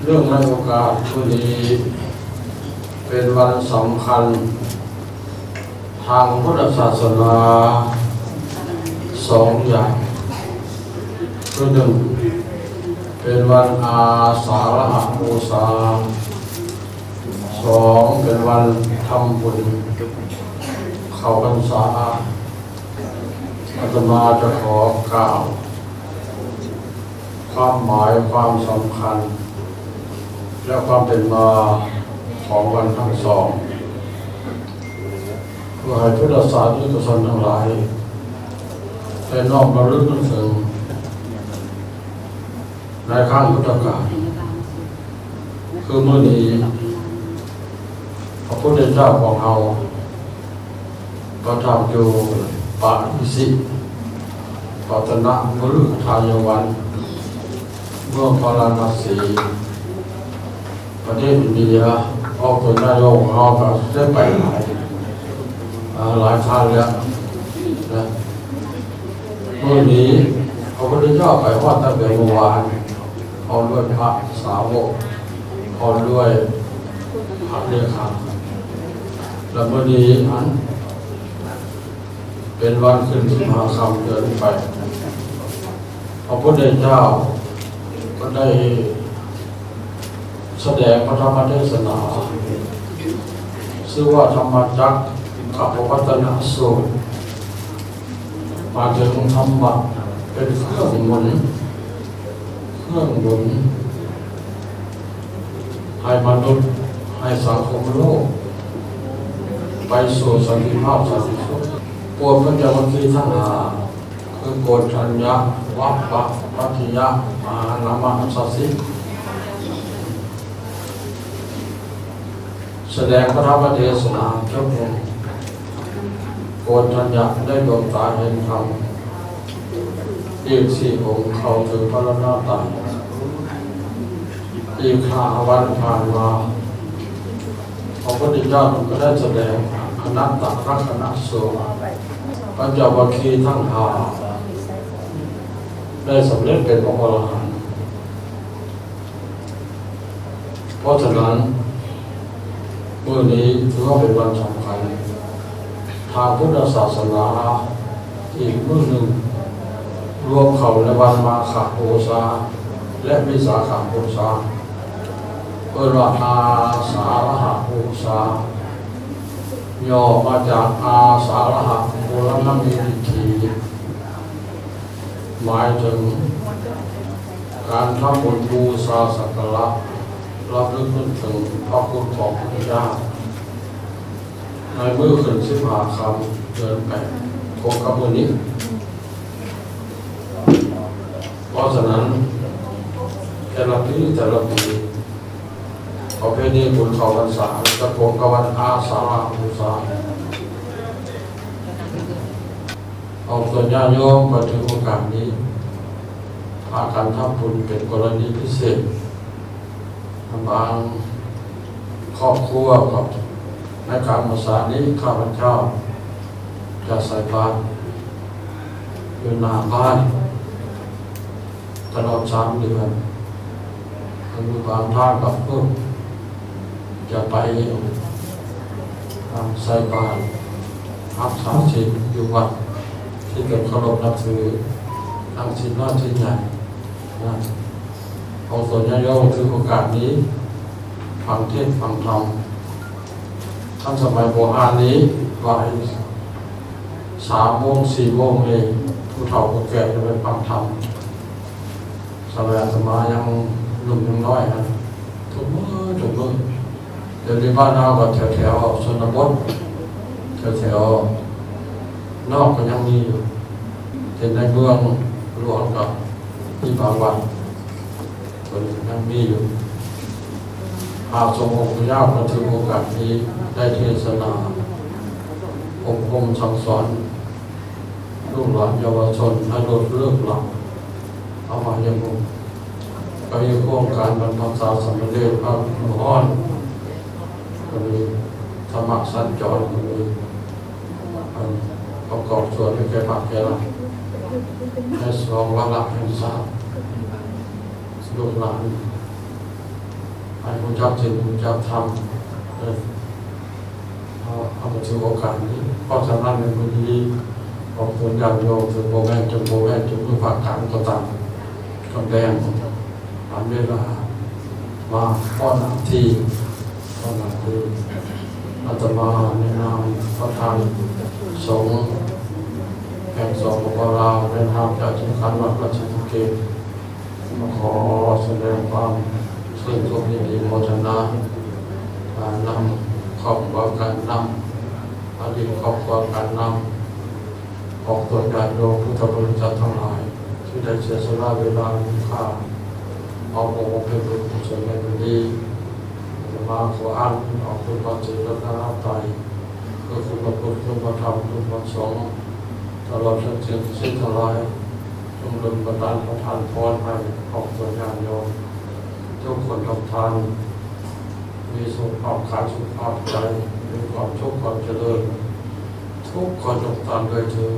เรื่องในโอกาสวันนี้เป็นวันสำคัญทางพุทธศาสนาสองอย่างคือหนึ่งเป็นวันอาสาฬหบูชาสองเป็นวันทำบุญเข้าพรรษาอาตมาจะขอกล่าวความหมายความสำคัญและความเป็นมาของวันทั้งสองเพื่อให้พุทธศาสนิกชนทั้งหลายได้น้อมระลึกนึกถึงในข้างพุทธกาลคือเมื่อนี้พระพุทธเจ้าของเราประทับอยู่ป่าอิสิปัตนะมุลุทายวันเมืองพาราณสีประเทศอินเดียออกตัวนายกของเราก็ได้ไปหลายท่านแล้วนะเมื่อนี้พระพุทธเจ้าไปว่าตั้งแต่เมื่อวานพร้อมด้วยพระสาวกพร้อมด้วยพระเลขาและเมื่อนี้นั้นเป็นวันขึ้น15 ค่ำเดือนไปพระพุทธเจ้าก็ได้แสดงพระธรรมเทศนาชื่อว่าธรรมจักรกับพระวัตนสูตรมาถึงธรรมะเป็นเครื่องหนุนให้มนุษย์ให้สังคมโลกไปสู่สันติภาพสันติสุขปวดพระเจ้าวันที่ทั้งคือโกฏชัญญะวัปปะปัจจยะมหานามะสัสสิแสดงพระธรรมเทศนาเจ้าพระโกฏชัญญะได้ดวงตาเห็นธรรมอีก4 องค์เข้าถึงพระอรหันตอีก5 วันผ่านมาพระพุทธเจ้าก็ได้แสดงอนัตตลักษณสูตรปัญจวัคคีย์ทั้ง5ได้สำเร็จเป็นพระอรหันต์เพราะฉะนั้นเมื่อนี้ถือว่าเป็นวันสำคัญทางพุทธศาสนาอีกมื้อหนึ่งรวมเข้าในวันมาฆบูชาและวิสาขบูชาเปิดว่าอาสาฬหบูชาย่อมาจากอาสาฬหบูรณมิธีหมายถึงการทำบุญบูชาสักการะระลึกถึงพระคุณของพระพุทธเจ้าในมื้อขึ้น15 ค่ำเดือน8ของกำมือนี้เพราะฉะนั้นแต่ละปีประเพณีบุญเข้าพรรษาจะโกงกับวันอาสาฬหบูชาเอาตัวญาติโยมมาถึงโอกาสนี้พากันทำบุญเป็นกรณีพิเศษบางครอบครัวกับในการภาษานี้ข้าพเจ้าจะใส่บาตรอยู่หน้าบ้านตลอด3 เดือนมีบางท่านกับเพื่อนจะไปใส่บาตรรักษาศีลอยู่วัดที่เป็นเคารพนับถือทางศีลน้อยศีลใหญ่นะของส่วนญาติโยมถือโอกาสนี้ฟังเทศน์ฟังธรรมท่านสมัยโบราณนี้ว่า3 โมง 4 โมงเองผู้เฒ่าผู้แก่จะไปฟังธรรมสมัยอาตมายังหนุ่มยังน้อยนะทุกมื้อเดี๋ยวนี้บ้านเราก็แถวชนบทแถวนอกก็ยังมีอยู่แต่ในเมืองหลวงกับที่บางวันก็ยังมีอยู่หากทรงองค์พระเจ้ามาถึงโอกาสนี้ได้เทศนาอบรมสั่งสอนลูกหลานเยาวชนให้ลดเลิกหลับเอามายังคงไปอยู่โครงการบรรพชาสามเณรพระมหอนก็มีธรรมะสัญจรก็มีประกอบส่วนให้แก่ผักแก่ละให้2 วาระให้ทราบลูกหลาน ให้รู้จักสิ่งรู้จักธรรมเอามาถือโอกาสนี้เพราะฉะนั้นในวันนี้บอกตัวอย่างโยมถึงโมแม่จนโมแม่จนมือฝากการก็ตามกำแดงตามเวลามาป้อนที่ป้อนที่อาตมาในนามประธานสงฆ์แห่งสปป.ลาวในนามเจ้าสำคัญวัดราชบุรีมาขอแสดงความชื่นชมยินดีโมทนาการนำครอบครัวการนำอดีตครอบครัวการนำออกตัวญาติโยมพุทธบริษัททั้งหลายที่ได้เสียสละเวลามีค่าเอาองค์เป็นบุญกุศลในวันนี้มาขออ่านออกคุณพระศรีรัตนตรัยคือคุณพระพุทธคุณพระธรรมคุณพระสงฆ์ตลอดทั้งสิ้นทั้งหลายจงดลบันดาลประทานพรให้ออกตัวญาติโยมทุกคนทำทานมีสุขภาพกายสุขภาพใจมีความสุขความเจริญทุกคนจงตามโดยเธอ